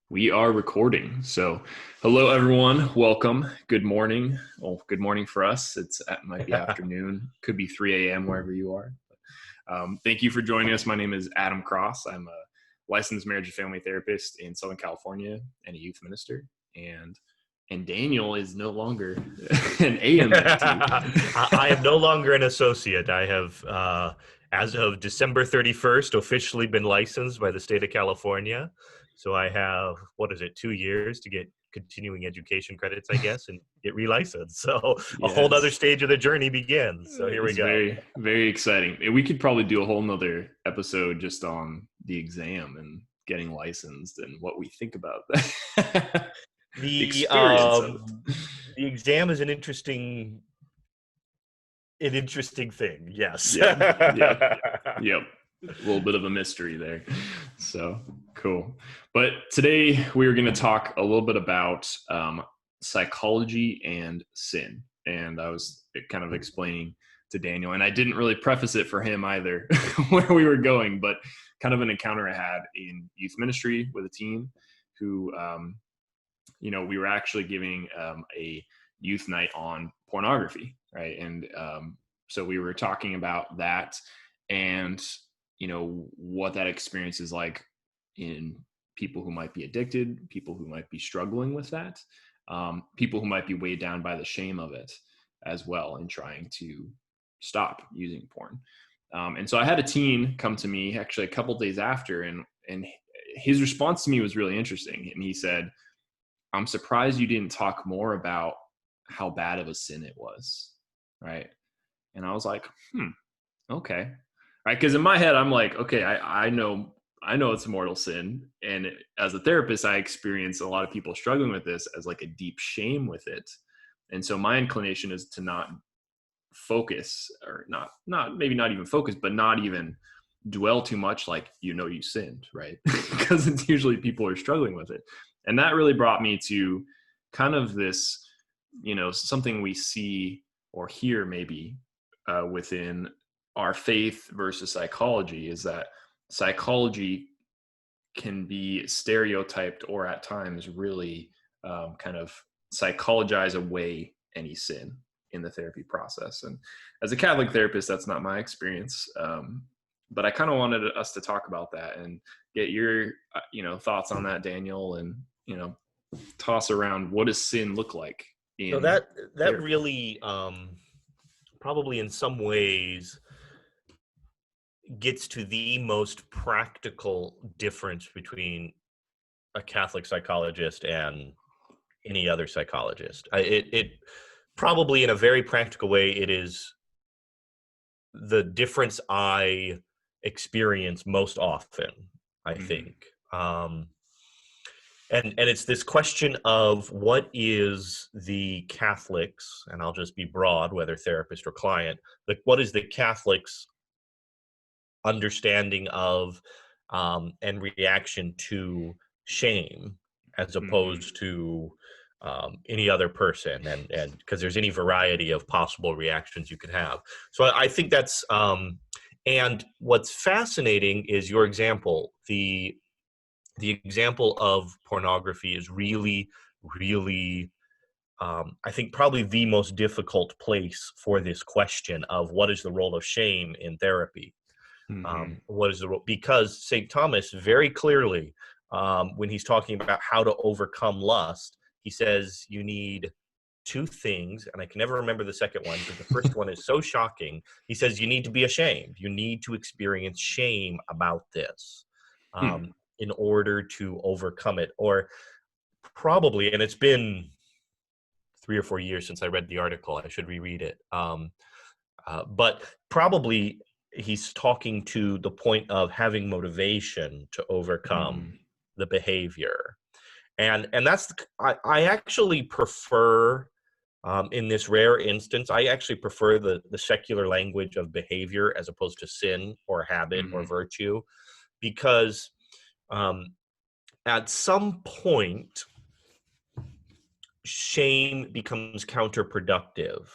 We are recording. So, hello everyone. Welcome. Good morning. Well, good morning for us. It might be afternoon. Could be 3 a.m. wherever you are. Thank you for joining us. My name is Adam Cross. I'm a licensed marriage and family therapist in Southern California and a youth minister. And Daniel is no longer an AMFT. I am no longer an associate. I have, as of December 31st, officially been licensed by the state of California. So I have, 2 years to get continuing education credits, I guess, and get relicensed. So a whole other Yes. stage of the journey begins. So here we It's go. very, very exciting. We could probably do a whole nother episode just on the exam and getting licensed and what we think about that. The The experience of it. the exam is an interesting thing. Yes. Yep. Yep. Yep. A little bit of a mystery there. So cool. But today we are going to talk a little bit about psychology and sin. And I was kind of explaining to Daniel, and I didn't really preface it for him either where we were going, but kind of an encounter I had in youth ministry with a team who, we were actually giving a youth night on pornography, right? And so we were talking about that and, what that experience is like in people who might be addicted, people who might be struggling with that, people who might be weighed down by the shame of it as well and trying to stop using porn. And so I had a teen come to me actually a couple of days after, and his response to me was really interesting. And he said, "I'm surprised you didn't talk more about how bad of a sin it was." Right. And I was like, okay. Right. Because in my head, I'm like, okay, I know it's a mortal sin. And as a therapist, I experience a lot of people struggling with this as like a deep shame with it. And so my inclination is to not focus, or maybe not even focus, but not even dwell too much like, you sinned, right? Because it's usually people are struggling with it. And that really brought me to kind of this, something we see or hear maybe within our faith versus psychology, is that psychology can be stereotyped or at times really kind of psychologize away any sin in the therapy process. And as a Catholic therapist, that's not my experience. But I kind of wanted us to talk about that and get your, thoughts on that, Daniel, and, toss around, what does sin look like So in that therapy? really probably in some ways gets to the most practical difference between a Catholic psychologist and any other psychologist. It probably, in a very practical way, it is the difference I experience most often, I Mm-hmm. think. And it's this question of what is the Catholics, and I'll just be broad, whether therapist or client, like what is the Catholics' understanding of and reaction to shame as Mm-hmm. opposed to any other person, and because there's any variety of possible reactions you could have. So I think that's and what's fascinating is your example. The example of pornography is really, really, I think, probably the most difficult place for this question of what is the role of shame in therapy. Mm-hmm. What is the role? Because St. Thomas very clearly, when he's talking about how to overcome lust, he says you need two things, and I can never remember the second one because the first one is so shocking. He says you need to be ashamed. You need to experience shame about this Hmm. in order to overcome it. Or probably, and it's been 3 or 4 years since I read the article. I should reread it. But probably he's talking to the point of having motivation to overcome Mm-hmm. the behavior. And that's I actually prefer in this rare instance, I actually prefer the secular language of behavior as opposed to sin or habit or Mm-hmm. virtue, because um, at some point shame becomes counterproductive.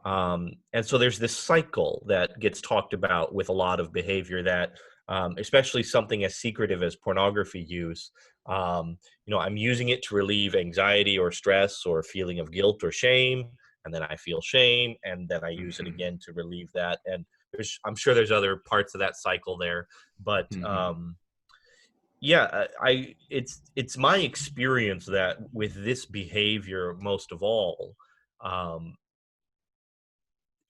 And so there's this cycle that gets talked about with a lot of behavior that especially something as secretive as pornography use. I'm using it to relieve anxiety or stress or feeling of guilt or shame, and then I feel shame, and then I use it Mm-hmm. again to relieve that. And I'm sure there's other parts of that cycle there, but Mm-hmm. yeah, it's my experience that with this behavior, most of all, um,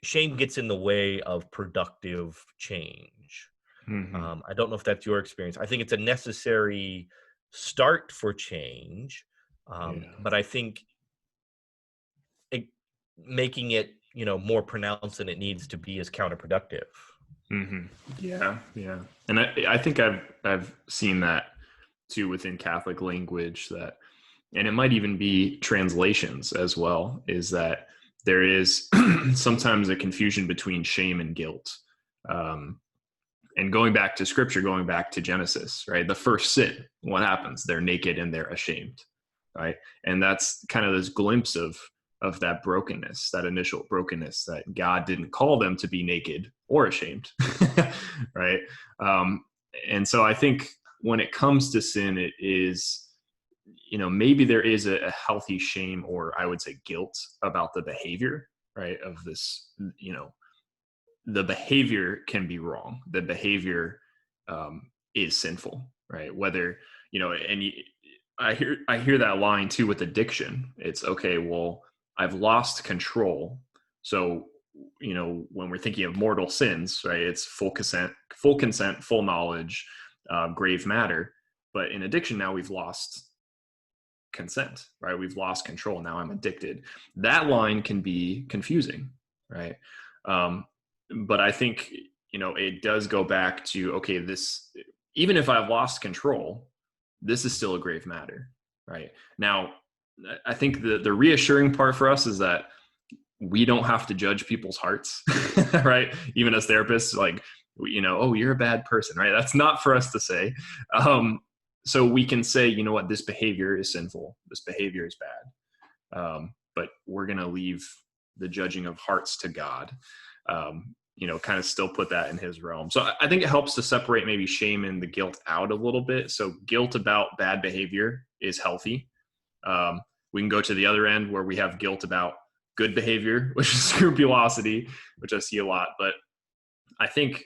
shame gets in the way of productive change. Mm-hmm. I don't know if that's your experience. I think it's a necessary start for change, Yeah. but I think it, making it, more pronounced than it needs to be is counterproductive. Mm-hmm. Yeah. Yeah. And I think I've seen that too within Catholic language, that, and it might even be translations as well, is that there is sometimes a confusion between shame and guilt. Um, and going back to scripture, going back to Genesis, right? The first sin, what happens? They're naked and they're ashamed, right? And that's kind of this glimpse of that brokenness, that initial brokenness, that God didn't call them to be naked or ashamed, right? Um, and so I think when it comes to sin, it is, maybe there is a healthy shame, or I would say guilt, about the behavior, right? Of this, the behavior can be wrong. The behavior is sinful, right? Whether, and I hear that line too with addiction. It's okay. Well, I've lost control. So, when we're thinking of mortal sins, right? It's full consent, full knowledge, grave matter. But in addiction, now we've lost consent, right? We've lost control. Now I'm addicted. That line can be confusing, right? Um, but I think, it does go back to, okay, this, even if I've lost control, this is still a grave matter, right? Now, I think the reassuring part for us is that we don't have to judge people's hearts, right? Even as therapists, like, oh, you're a bad person, right? That's not for us to say. So we can say, you know what, this behavior is sinful. This behavior is bad. But we're going to leave the judging of hearts to God, kind of still put that in his realm. So I think it helps to separate maybe shame and the guilt out a little bit. So guilt about bad behavior is healthy. We can go to the other end where we have guilt about good behavior, which is scrupulosity, which I see a lot. But I think,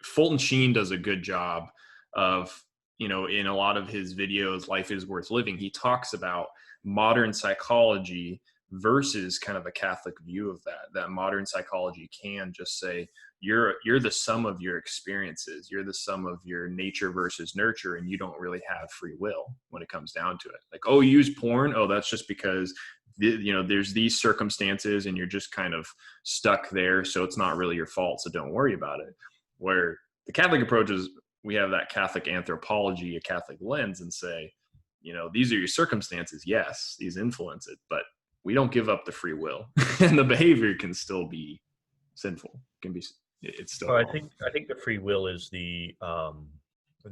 Fulton Sheen does a good job of, in a lot of his videos, Life is Worth Living, he talks about modern psychology versus kind of a Catholic view of that modern psychology can just say, you're the sum of your experiences. You're the sum of your nature versus nurture, and you don't really have free will when it comes down to it. Like, oh, you use porn. Oh, that's just because, there's these circumstances and you're just kind of stuck there. So it's not really your fault. So don't worry about it. Where the Catholic approach is, we have that Catholic anthropology, a Catholic lens, and say, these are your circumstances. Yes, these influence it, but we don't give up the free will, and the behavior can still be sinful. It's still Well, I wrong. think I think the free will is the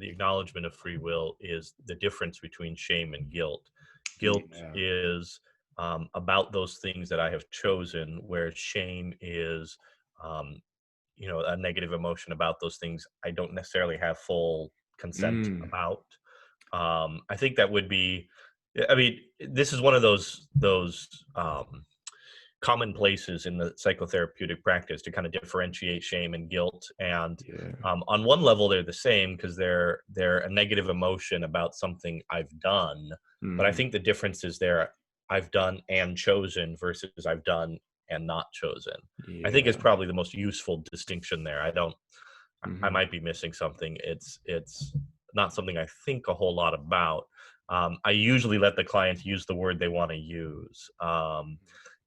acknowledgement of free will is the difference between shame and guilt. Guilt Yeah. is about those things that I have chosen, where shame is um, a negative emotion about those things I don't necessarily have full consent Mm. about. I think that would be. I mean, this is one of those common places in the psychotherapeutic practice to kind of differentiate shame and guilt. And Yeah. on one level, they're the same because they're a negative emotion about something I've done. But I Mm-hmm. think the difference is there I've done and chosen versus I've done and not chosen. I think is Yeah. probably the most useful distinction there. I Mm-hmm. might be missing something. It's not something I think a whole lot about. I usually let the clients use the word they want to use.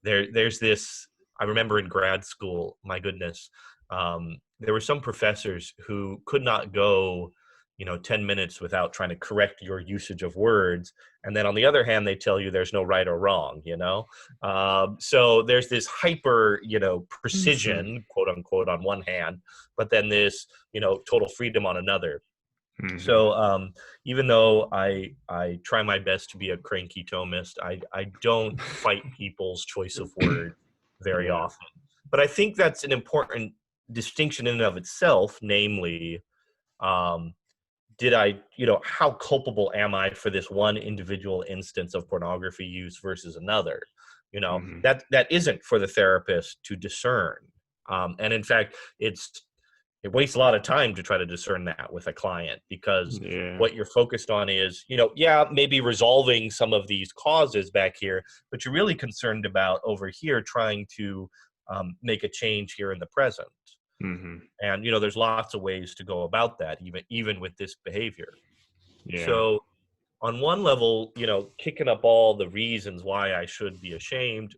There's this. I remember in grad school, my goodness, there were some professors who could not go, 10 minutes without trying to correct your usage of words. And then on the other hand, they tell you there's no right or wrong. So there's this hyper, Mm-hmm. precision, quote unquote, on one hand, but then this, total freedom on another. Mm-hmm. So even though I try my best to be a cranky Thomist, I don't fight people's choice of words very Yeah. often. But I think that's an important distinction in and of itself, namely, did I, how culpable am I for this one individual instance of pornography use versus another? Mm-hmm. That isn't for the therapist to discern. And in fact, it wastes a lot of time to try to discern that with a client, because Yeah. what you're focused on is, maybe resolving some of these causes back here, but you're really concerned about over here trying to make a change here in the present. Mm-hmm. And, there's lots of ways to go about that, even with this behavior. Yeah. So on one level, kicking up all the reasons why I should be ashamed,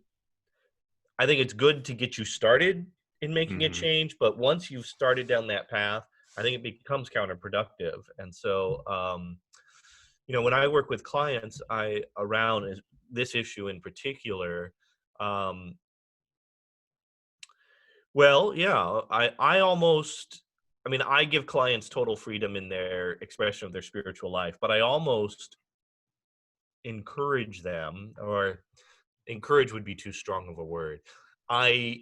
I think it's good to get you started in making a Mm-hmm. change. But once you've started down that path, I think it becomes counterproductive. And so, when I work with clients, around this issue in particular, well, yeah, I give clients total freedom in their expression of their spiritual life, but I almost encourage them, or encourage would be too strong of a word. I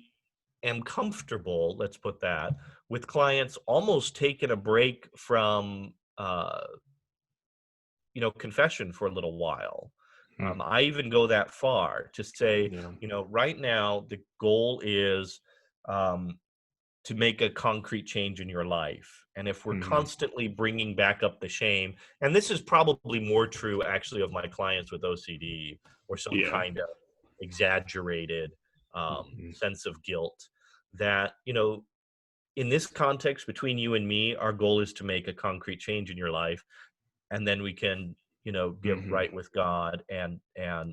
am comfortable, let's put that, with clients almost taking a break from, confession for a little while. Mm. I even go that far to say, Yeah. right now the goal is, um, to make a concrete change in your life. And if we're Mm-hmm. constantly bringing back up the shame, and this is probably more true actually of my clients with OCD, or some Yeah. kind of exaggerated Mm-hmm. sense of guilt, that, in this context between you and me, our goal is to make a concrete change in your life. And then we can, get Mm-hmm. right with God, and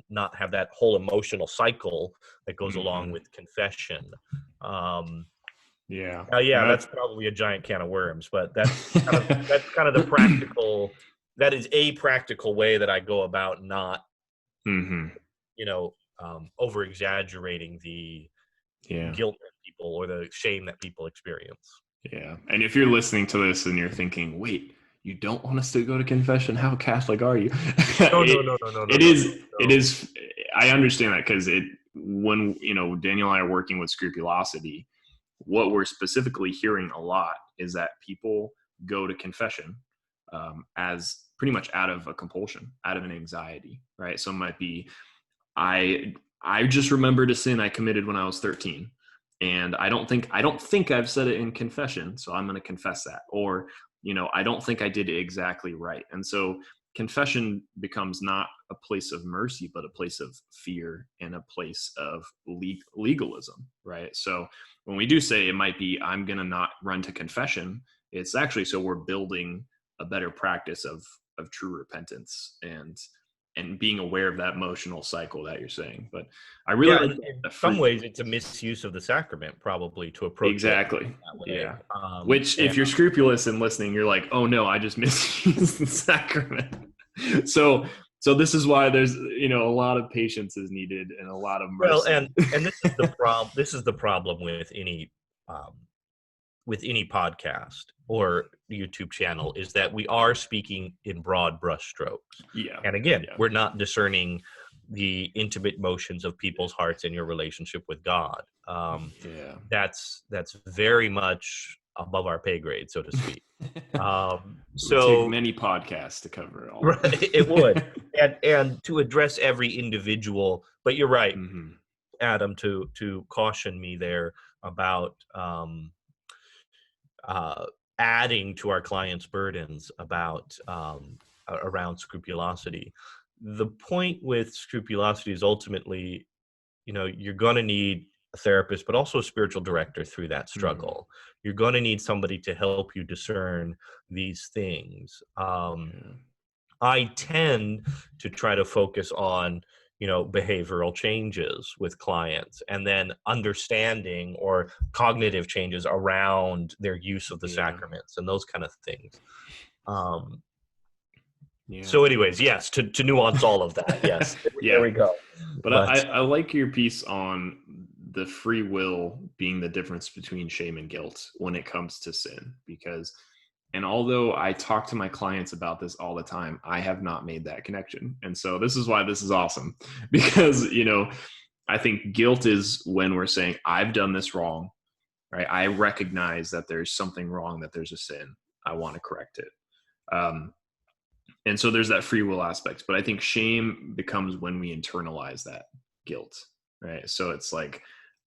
not have that whole emotional cycle that goes along Mm-hmm. with confession. Um, Yeah. yeah, That. that's probably a giant can of worms, but that's kind of the practical. That is a practical way that I go about not, Mm-hmm. over exaggerating the Yeah. guilt that people, or the shame that people experience. Yeah. And if you're listening to this and you're thinking, wait, you don't want us to go to confession? How Catholic are you? No, no, it, no, no, no, no, it no, is, it no. is, I understand that, because when, Daniel and I are working with Scrupulosity, what we're specifically hearing a lot is that people go to confession as pretty much out of a compulsion, out of an anxiety, right? So it might be, I just remembered a sin I committed when I was 13, and I don't think I've said it in confession, so I'm going to confess that. Or, I don't think I did it exactly right. And so confession becomes not a place of mercy, but a place of fear and a place of legalism, right? So when we do say it might be, I'm going to not run to confession, it's actually so we're building a better practice of true repentance, and being aware of that emotional cycle that you're saying. But I really Yeah, like in the some fruit. ways, it's a misuse of the sacrament, probably, to approach it Exactly. that way. Yeah. Which, if you're scrupulous and listening, you're like, oh no, I just misused the sacrament. So this is why there's, a lot of patience is needed and a lot of Well, mercy. and this is the problem. This is the problem with any podcast or YouTube channel, is that we are speaking in broad brushstrokes. Yeah. And again, Yeah. we're not discerning the intimate motions of people's hearts in your relationship with God. Yeah. That's very much above our pay grade, so to speak. It would take So many podcasts to cover all of right, it would, it. and to address every individual. But you're right, Mm-hmm. Adam, to caution me there about uh, adding to our clients' burdens about around scrupulosity. The point with scrupulosity is ultimately, you're going to need a therapist, but also a spiritual director through that Mm-hmm. struggle. You're going to need somebody to help you discern these things. Yeah. I tend to try to focus on, behavioral changes with clients, and then understanding or cognitive changes around their use of the Yeah. sacraments and those kind of things. Um, Yeah. so anyways, yes, to nuance all of that. Yes. There Yeah. we go. But But I like your piece on the free will being the difference between shame and guilt when it comes to sin. And although I talk to my clients about this all the time, I have not made that connection. And so this is why this is awesome, because, I think guilt is when we're saying, I've done this wrong, right? I recognize that there's something wrong, that there's a sin. I want to correct it. And so there's that free will aspect, but I think shame becomes when we internalize that guilt, right? So it's like,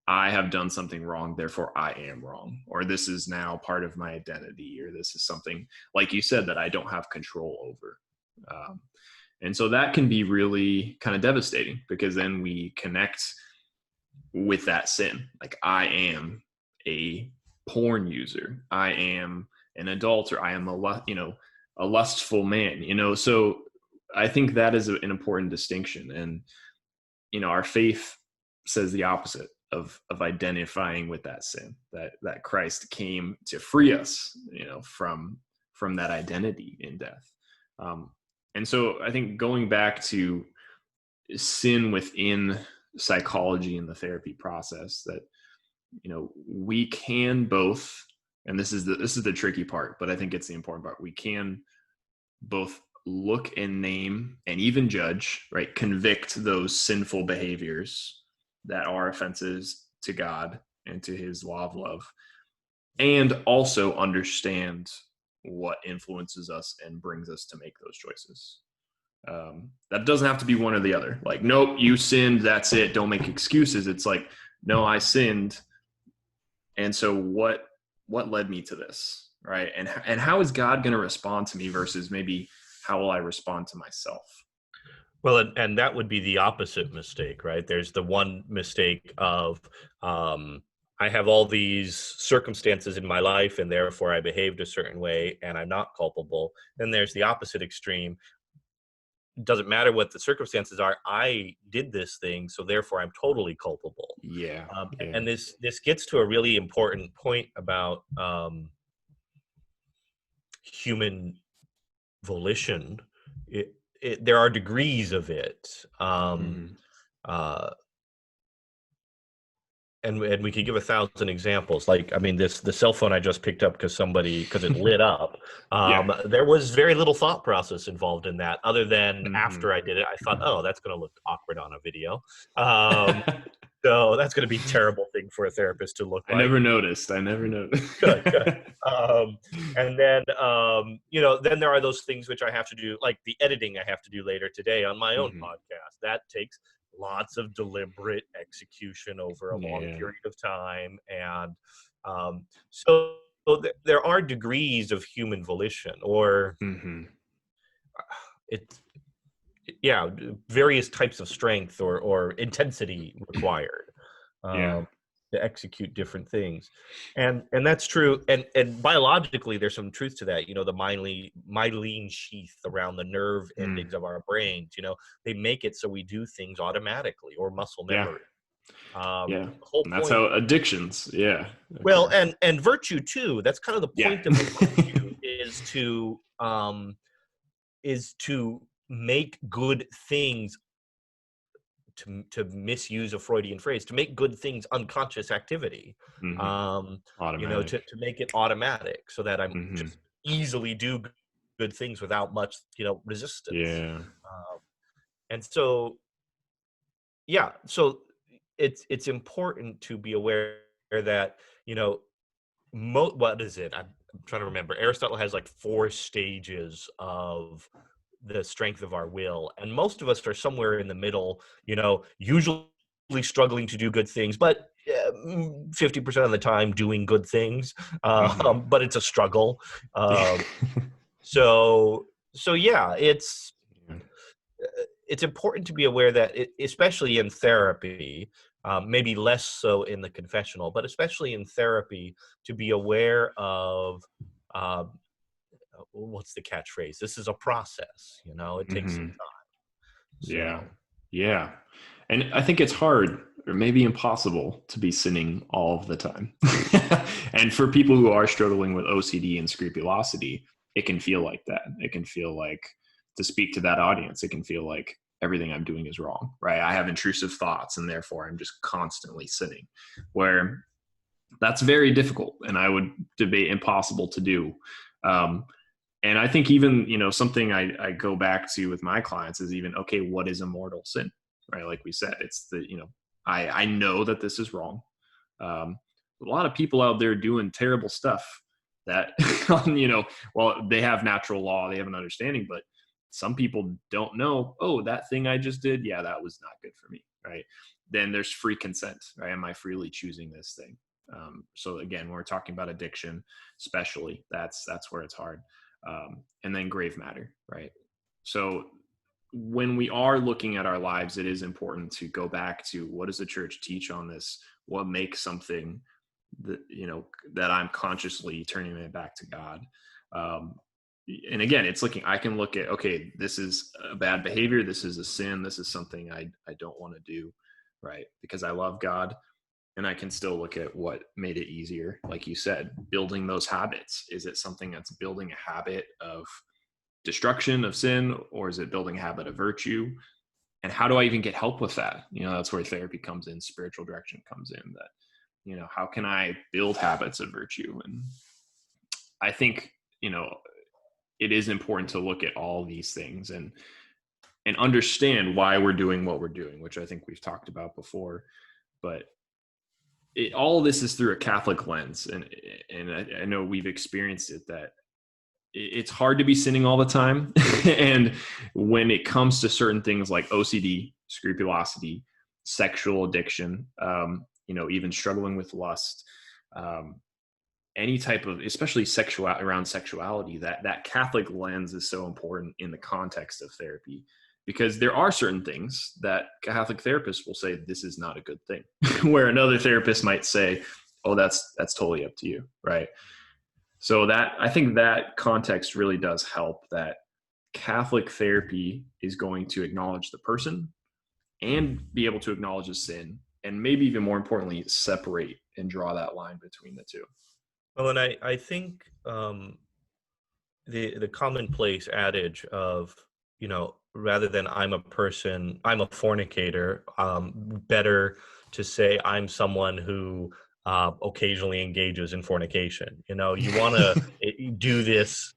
I have done something wrong, therefore I am wrong, or this is now part of my identity, or this is something, like you said, that I don't have control over. And so that can be really kind of devastating, because then we connect with that sin. Like, I am a porn user, I am an adulterer, I am a lustful man, so I think that is an important distinction. And our faith says the opposite of identifying with that sin, that Christ came to free us, from that identity in death. And so I think going back to sin within psychology and the therapy process, that we can both, and this is the tricky part, but I think it's the important part, we can both look and name and even judge, right? Convict those sinful behaviors that are offenses to God and to his law of love, and also understand what influences us and brings us to make those choices. That doesn't have to be one or the other. Like, nope, you sinned, that's it, don't make excuses. It's like, no, I sinned, and so what led me to this, right? And how is God going to respond to me versus maybe how will I respond to myself? Well, and that would be the opposite mistake, right? There's the one mistake of, I have all these circumstances in my life and therefore I behaved a certain way and I'm not culpable. Then there's the opposite extreme. Doesn't matter what the circumstances are, I did this thing, so therefore I'm totally culpable. Yeah. And this gets to a really important point about human volition. There are degrees of it. And we could give 1,000 examples. Like, I mean, the cell phone I just picked up because it lit up. There was very little thought process involved in that, other than after I did it, I thought, oh, that's going to look awkward on a video. So that's going to be a terrible thing for a therapist to look like. I never noticed. Good. And then, then there are those things which I have to do, like the editing I have to do later today on my own podcast. That takes lots of deliberate execution over a long period of time. And so there are degrees of human volition, or various types of strength or intensity required to execute different things. And that's true. And biologically, there's some truth to that. The myelin sheath around the nerve endings of our brains, they make it so we do things automatically, or muscle memory. The whole and that's how addictions. Well, and virtue too. That's kind of the point of virtue, is to make good things, to misuse a Freudian phrase, to make good things unconscious activity, to make it automatic, so that I'm just easily do good things without much, resistance. And so, so it's important to be aware that, what is it? I'm trying to remember. Aristotle has like 4 stages of the strength of our will, and most of us are somewhere in the middle, usually struggling to do good things, but 50% of the time doing good things, but it's a struggle. So it's important to be aware that especially in therapy, maybe less so in the confessional, but especially in therapy, to be aware of what's the catchphrase? This is a process, it takes some time. So. And I think it's hard, or maybe impossible, to be sinning all of the time. And for people who are struggling with OCD and scrupulosity, it can feel like that. It can feel like, to speak to that audience, it can feel like everything I'm doing is wrong, right? I have intrusive thoughts, and therefore I'm just constantly sinning, where that's very difficult, and I would debate impossible to do. And I think even, something I go back to with my clients is even, okay, what is immortal sin, right? Like we said, it's I know that this is wrong. a lot of people out there doing terrible stuff that, well, they have natural law, they have an understanding, but some people don't know, oh, that thing I just did, yeah, that was not good for me, right? Then there's free consent, right? Am I freely choosing this thing? So again, when we're talking about addiction, especially, that's where it's hard. And then grave matter, right? So when we are looking at our lives, it is important to go back to what does the church teach on this? What makes something that, that I'm consciously turning it back to God? And again, it's I can look at, okay, this is a bad behavior. This is a sin. This is something I don't want to do, right? Because I love God. And I can still look at what made it easier. Like you said, building those habits. Is it something that's building a habit of destruction, of sin, or is it building a habit of virtue? And how do I even get help with that? That's where therapy comes in, spiritual direction comes in, that, how can I build habits of virtue? And I think, it is important to look at all these things and understand why we're doing what we're doing, which I think we've talked about before. But all of this is through a Catholic lens. And I know we've experienced it, that it's hard to be sinning all the time. And when it comes to certain things like OCD, scrupulosity, sexual addiction, even struggling with lust, any type of, especially around sexuality, that Catholic lens is so important in the context of therapy, because there are certain things that Catholic therapists will say, this is not a good thing, where another therapist might say, oh, that's totally up to you. Right. So I think that context really does help, that Catholic therapy is going to acknowledge the person and be able to acknowledge the sin, and maybe even more importantly, separate and draw that line between the two. Well, and I think the commonplace adage of, rather than I'm a fornicator, better to say I'm someone who occasionally engages in fornication. You want to do this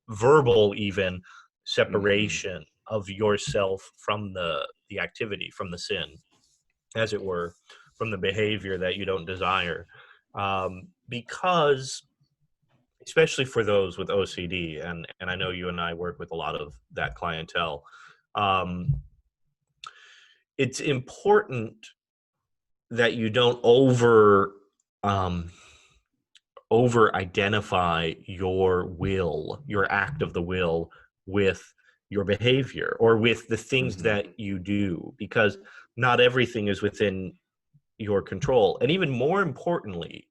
verbal even separation of yourself from the activity, from the sin, as it were, from the behavior that you don't desire. Because especially for those with OCD, and I know you and I work with a lot of that clientele, it's important that you don't over identify your will, your act of the will, with your behavior or with the things that you do, because not everything is within your control. And even more importantly,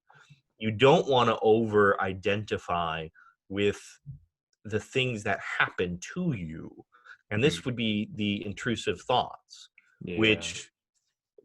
you don't want to over identify with the things that happen to you. And this would be the intrusive thoughts, which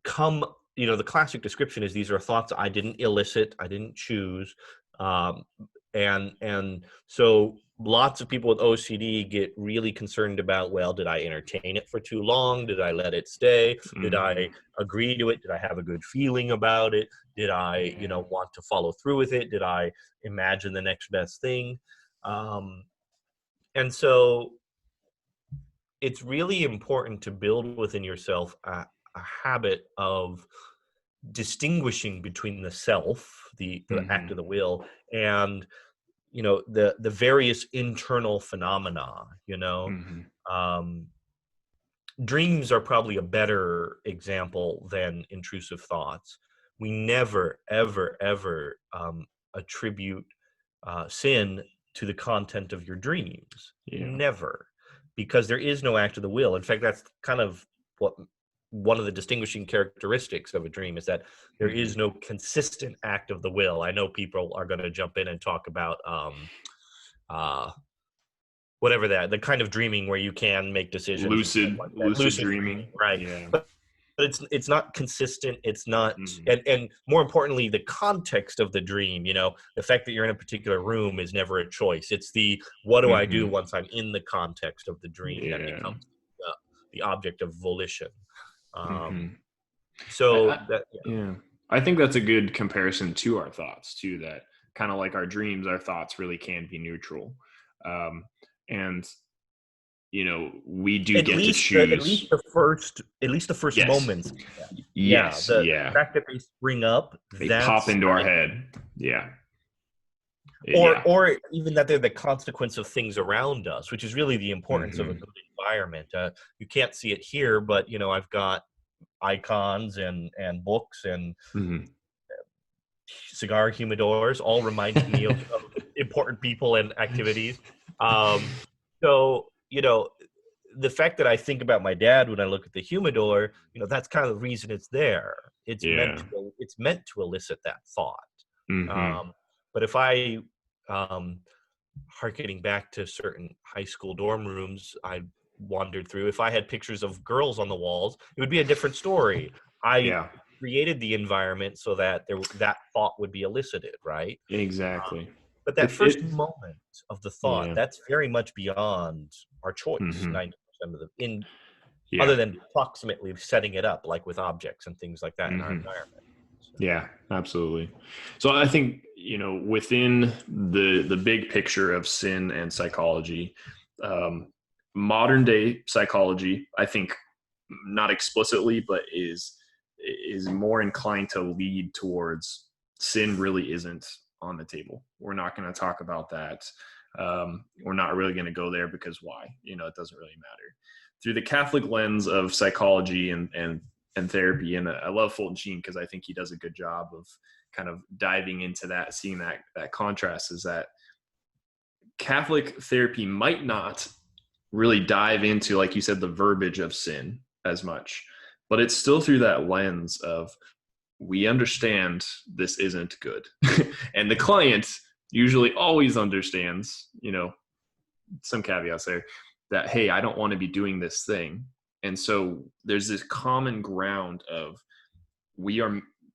come, the classic description is, these are thoughts I didn't elicit, I didn't choose. And so lots of people with OCD get really concerned about, well, did I entertain it for too long? Did I let it stay? Did I agree to it? Did I have a good feeling about it? Did I, want to follow through with it? Did I imagine the next best thing? And so it's really important to build within yourself a habit of distinguishing between the self, the act of the will, and the various internal phenomena. Dreams are probably a better example than intrusive thoughts. We never ever attribute sin to the content of your dreams. Never. Because there is no act of the will. In fact, that's kind of one of the distinguishing characteristics of a dream, is that there is no consistent act of the will. I know people are going to jump in and talk about whatever the kind of dreaming where you can make decisions. Lucid dreaming. Right. Yeah. But it's not consistent. It's not, and more importantly, the context of the dream, the fact that you're in a particular room is never a choice. It's what do I do once I'm in the context of the dream that becomes the object of volition. I think that's a good comparison to our thoughts too, that kind of like our dreams, our thoughts really can be neutral. And we do get to choose. At least the first Yes. moments. Yeah, Yes. the Yeah. fact that they spring up, They pop that's into our head. Yeah. or Yeah. or even that they're the consequence of things around us, which is really the importance of a Hmm. good environment. You can't see it here, but I've got icons and books and Hmm. cigar humidors, all reminding me of important people and activities. So the fact that I think about my dad when I look at the humidor, that's kind of the reason it's there. Yeah. It's meant to elicit that thought. Hmm. But if I, harkening back to certain high school dorm rooms I wandered through, if I had pictures of girls on the walls, it would be a different story. I Yeah. created the environment so that that thought would be elicited, right? Exactly. But that first It moment of the thought, yeah. that's very much beyond our choice, Hmm. 90% of other Yeah. than approximately setting it up, like with objects and things like that in our Hmm. environment. So, Yeah, absolutely. So I think, within the big picture of sin and psychology, um, modern day psychology, I think, not explicitly, but is more inclined to lead towards sin really isn't on the table. We're not going to talk about that. We're not really going to go there because why? It doesn't really matter. Through the Catholic lens of psychology and therapy, and I love Fulton Sheen because I think he does a good job of kind of diving into that, seeing that contrast is that Catholic therapy might not really dive into, like you said, the verbiage of sin as much, but it's still through that lens of we understand this isn't good. And the client usually always understands, some caveats there, that, hey, I don't want to be doing this thing. And so there's this common ground of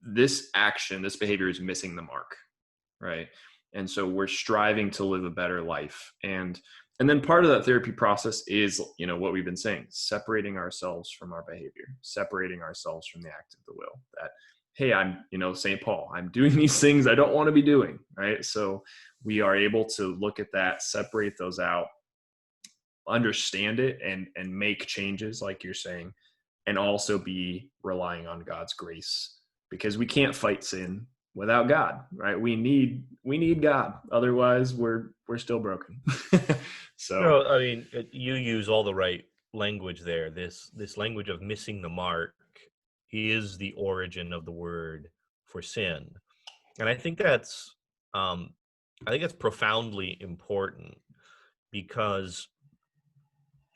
this action, this behavior is missing the mark, right? And so we're striving to live a better life. And then part of that therapy process is, what we've been saying, separating ourselves from our behavior, separating ourselves from the act of the will. That, hey, I'm, St. Paul, I'm doing these things I don't want to be doing, right? So we are able to look at that, separate those out, understand it, and make changes, like you're saying, and also be relying on God's grace, because we can't fight sin without God, right? We need God, otherwise we're still broken. So I mean, you use all the right language there. This language of missing the mark is the origin of the word for sin, and I think that's profoundly important because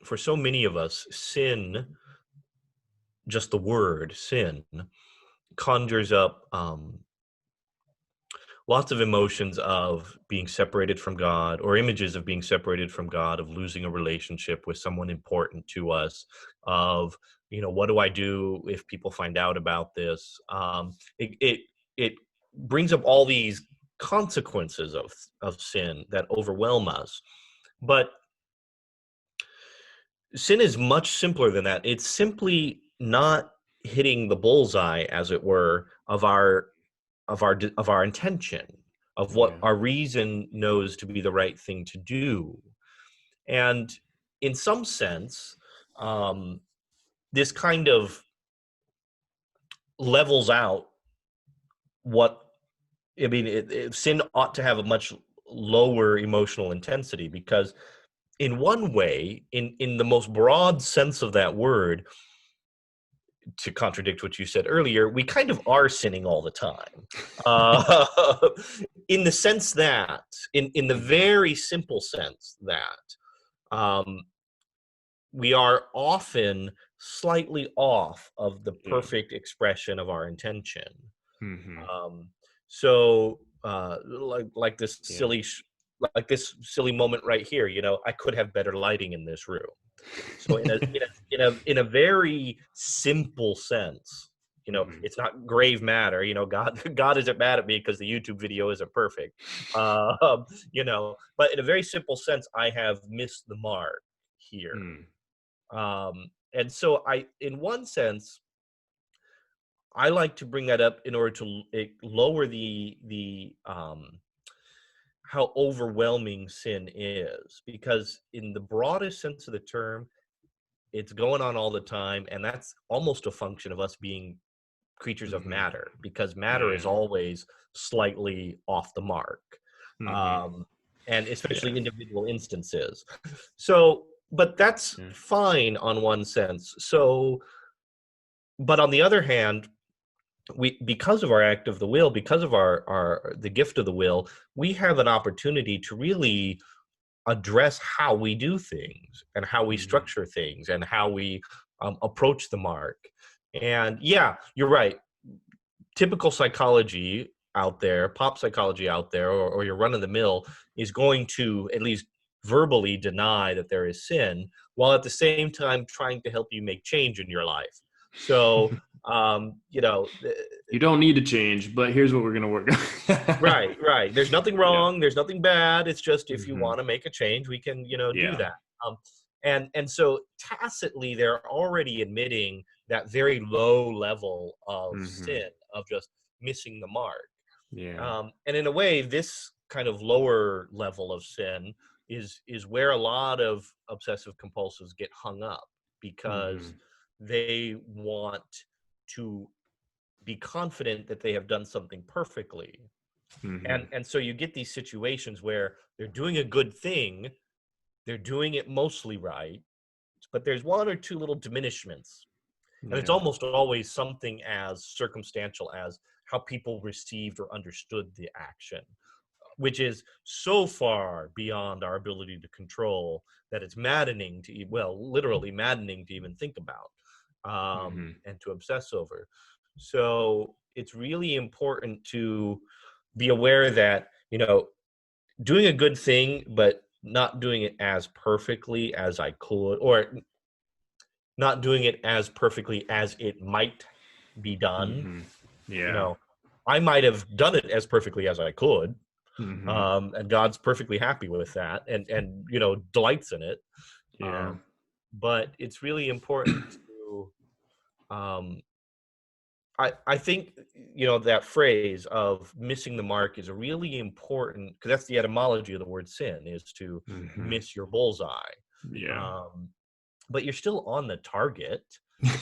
for so many of us, sin, just the word sin, conjures up lots of emotions of being separated from God, or images of being separated from God, of losing a relationship with someone important to us, of, what do I do if people find out about this? It brings up all these consequences of sin that overwhelm us. But sin is much simpler than that. It's simply not hitting the bullseye, as it were, of our intention, of what yeah. our reason knows to be the right thing to do. And in some sense, this kind of levels out what I mean. Sin ought to have a much lower emotional intensity because, in one way, in the most broad sense of that word, to contradict what you said earlier, we kind of are sinning all the time. Uh, in the sense that, in the very simple sense that, we are often slightly off of the Yeah. perfect expression of our intention. Hmm. Um, so, like this Yeah. silly moment right here, I could have better lighting in this room. So in a very simple sense, Hmm. it's not grave matter. God isn't mad at me because the YouTube video isn't perfect. But in a very simple sense, I have missed the mark here. Mm. And so in one sense, I like to bring that up in order to lower how overwhelming sin is, because in the broadest sense of the term, it's going on all the time, and that's almost a function of us being creatures of Mm-hmm. matter, because matter is Yeah. always slightly off the mark, Mm-hmm. um, and Yeah. especially individual instances. So, but that's Yeah. fine on one sense. So, but on the other hand, we, because of our act of the will, because of our the gift of the will, we have an opportunity to really address how we do things and how we Mm-hmm. structure things and how we approach the mark. And yeah, you're right. Typical psychology out there, pop psychology out there, or your run of the mill is going to at least verbally deny that there is sin, while at the same time trying to help you make change in your life. So, you know, You don't need to change, but here's what we're gonna work on. right, right. There's nothing Yeah. wrong. There's nothing bad. It's just if you Mm-hmm. want to make a change, we can, do Yeah. that. Um, and so tacitly, they're already admitting that very low level of Mm-hmm. sin, of just missing the mark. Yeah. And in a way, this kind of lower level of sin is where a lot of obsessive compulsives get hung up, Mm-hmm. because they want to be confident that they have done something perfectly. Mm-hmm. And so you get these situations where they're doing a good thing, they're doing it mostly right, but there's one or two little diminishments. And it's Yeah. almost always something as circumstantial as how people received or understood the action, which is so far beyond our ability to control that it's maddening to, well, literally maddening to even think about, Mm-hmm. and to obsess over. So it's really important to be aware that, doing a good thing, but not doing it as perfectly as I could, or not doing it as perfectly as it might be done. Mm-hmm. You Yeah. know, I might have done it as perfectly as I could, Mm-hmm. and God's perfectly happy with that, and delights in it. Yeah. Um, but it's really important to, um, I think, that phrase of missing the mark is a really important, because that's the etymology of the word sin, is to Mm-hmm. miss your bullseye. Yeah. Um, but you're still on the target. You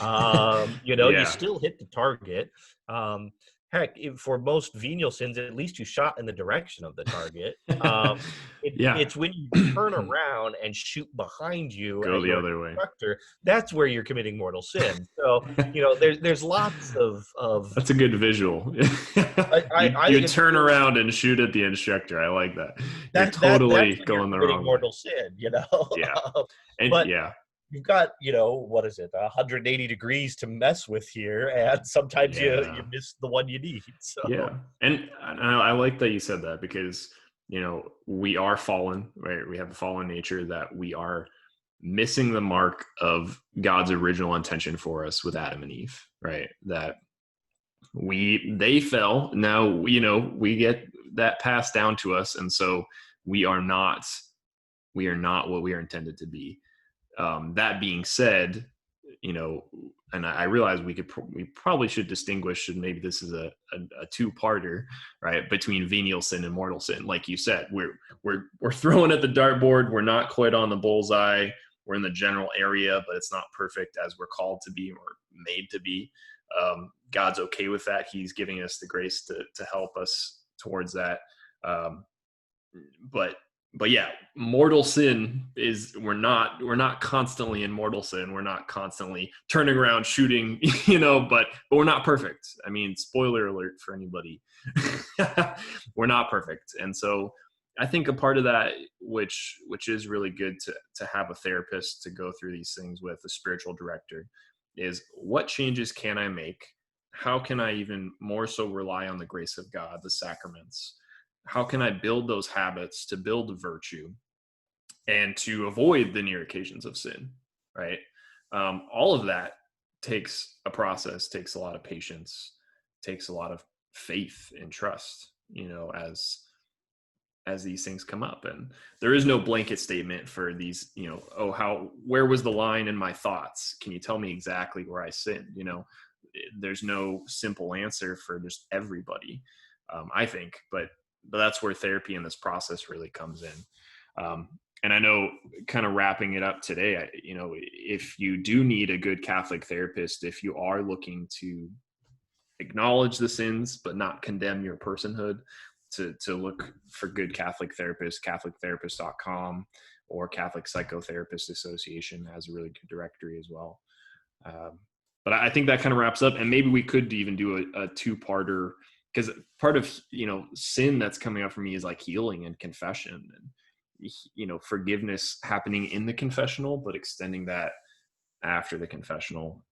Yeah. still hit the target. Um, Heck, for most venial sins, at least you shot in the direction of the target. Yeah. It's when you turn around and shoot behind you Go at the your other way. instructor, that's where you're committing mortal sin. So, there's lots of That's a good visual. I You think it's turn really, around and shoot at the instructor. I like that. You're that's totally when you're going the committing wrong way. mortal sin. Yeah. And But yeah. you've got, what is it, 180 degrees to mess with here, and sometimes you Yeah. miss the one you need. So Yeah. And I like that you said that, because, we are fallen, right? We have a fallen nature, that we are missing the mark of God's original intention for us with Adam and Eve, right? That they fell. Now, we get that passed down to us. And so we are not, what we are intended to be. That being said, and I realize we probably should distinguish, and maybe this is a two-parter, right, between venial sin and mortal sin. Like you said, we're throwing at the dartboard. We're not quite on the bullseye. We're in the general area, but it's not perfect as we're called to be or made to be. God's okay with that. He's giving us the grace to help us towards that. Um, but yeah, mortal sin is, we're not constantly in mortal sin. We're not constantly turning around shooting, but we're not perfect. I mean, spoiler alert for anybody. We're not perfect. And so I think a part of that, which is really good to have a therapist to go through these things with, a spiritual director, is what changes can I make? How can I even more so rely on the grace of God, the sacraments? How can I build those habits to build virtue and to avoid the near occasions of sin, right? All of that takes a process, takes a lot of patience, takes a lot of faith and trust, as these things come up. And there is no blanket statement for these, where was the line in my thoughts? Can you tell me exactly where I sinned? There's no simple answer for just everybody, I think. But that's where therapy in this process really comes in. And I know, kind of wrapping it up today, if you do need a good Catholic therapist, if you are looking to acknowledge the sins but not condemn your personhood, to look for good Catholic therapists. CatholicTherapist.com or Catholic Psychotherapist Association has a really good directory as well. But I think that kind of wraps up, and maybe we could even do a two-parter, because part of sin that's coming up for me is like healing and confession, and forgiveness happening in the confessional, but extending that after the confessional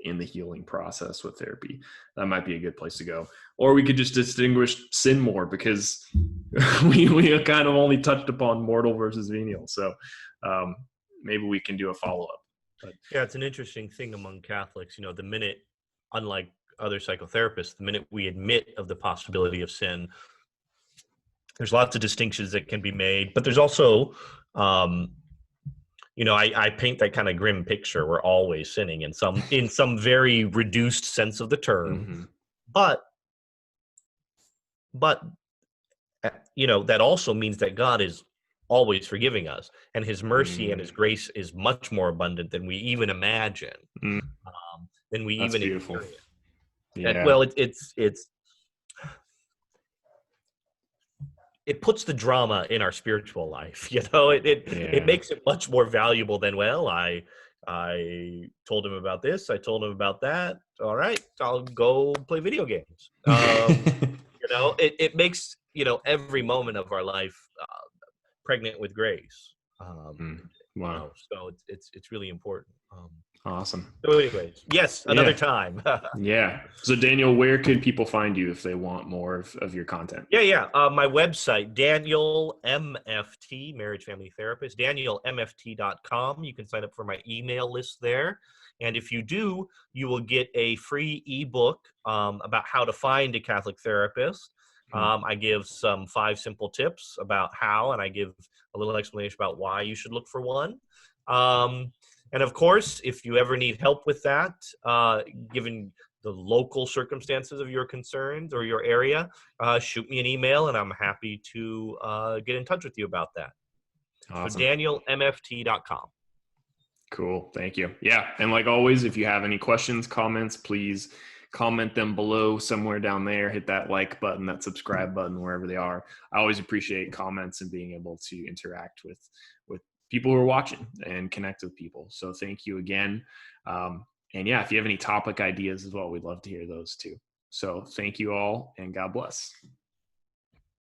in the healing process with therapy. That might be a good place to go. Or we could just distinguish sin more, because we kind of only touched upon mortal versus venial. So maybe we can do a follow-up. But yeah, it's an interesting thing among Catholics. The minute, unlike other psychotherapists, the minute we admit of the possibility of sin, there's lots of distinctions that can be made. But there's also, I paint that kind of grim picture. We're always sinning in some very reduced sense of the term. Mm-hmm. But that also means that God is always forgiving us, and his mercy and his grace is much more abundant than we even imagine, than we That's even beautiful. experience. Yeah. And, well, it puts the drama in our spiritual life. It makes it much more valuable than, well, I told him about this, I told him about that. All right, I'll go play video games. It makes every moment of our life pregnant with grace. Wow. So it's really important. Awesome. So anyways, yes, another time. Yeah. So Daniel, where can people find you if they want more of your content? Yeah. My website, Daniel MFT, Marriage Family Therapist, DanielMFT.com. You can sign up for my email list there. And if you do, you will get a free ebook about how to find a Catholic therapist. I give some 5 simple tips about how, and I give a little explanation about why you should look for one. And of course, if you ever need help with that, given the local circumstances of your concerns or your area, shoot me an email and I'm happy to get in touch with you about that. Awesome. So DanielMFT.com. Cool. Thank you. Yeah. And like always, if you have any questions, comments, please comment them below somewhere down there. Hit that like button, that subscribe button, wherever they are. I always appreciate comments and being able to interact with people who are watching and connect with people. So thank you again. And yeah, if you have any topic ideas as well, we'd love to hear those too. So thank you all, and God bless.